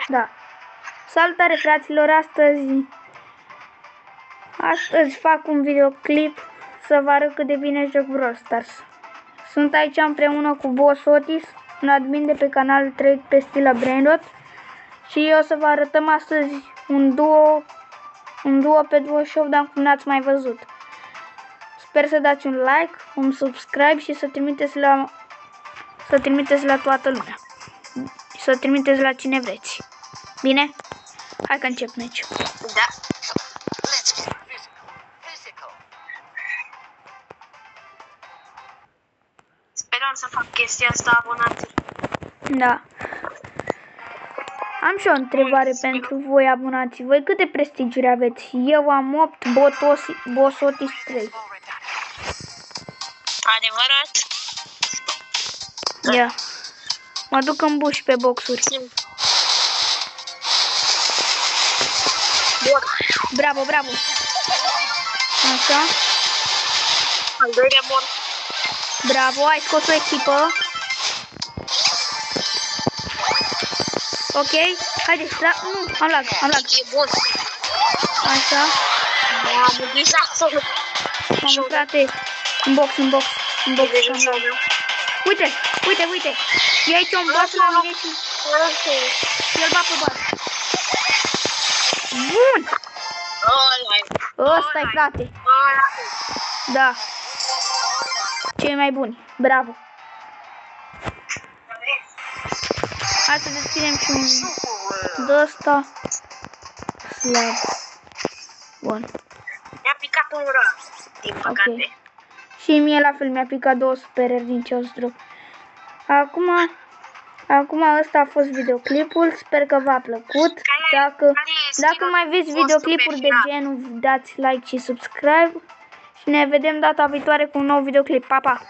Da. Salutare, fraților, astăzi fac un videoclip să vă arăt cât de bine joc Brawl Stars. Sunt aici împreună cu Boss Otis, un admin de pe canalul Trade pe Stila Brainrot, și o să vă arătăm astăzi un duo pe 28, dar cum n-ați mai văzut. Sper să dați un like, un subscribe și să trimiteți la toată lumea. Să trimiteți la cine vreți. Bine? Hai că încep meciul. Da. Let's get physical. Sperăm să fac chestia asta, abonați. Da. Am și o întrebare pentru voi, abonații. Voi câte prestigiuri aveți? Eu am 8, Boss Otis 3. Adevărat? Ia. Mă duc în buș pe boxuri. Bun. Bravo, bravo. Așa. Al doilea bun. Bravo, ai scos o echipă. Ok, haideți, da, nu, am lag. E bun. Așa. Am dezastru. Mamă, frate, în box. Uite. E aici un boss la mine și el va pe bas. Bun! Ăsta-i, frate. Da. Cei mai buni. Bravo. Hai să deschidem și un d-ăsta slab. Bun. Mi-a picat un rar, din păcate. Okay. Și mie la fel mi-a picat 2 supereri din ce o să drop. Acum ăsta a fost videoclipul. Sper că v-a plăcut. Dacă mai veți videoclipuri de genul, dați like și subscribe. Și ne vedem data viitoare cu un nou videoclip. Pa, pa!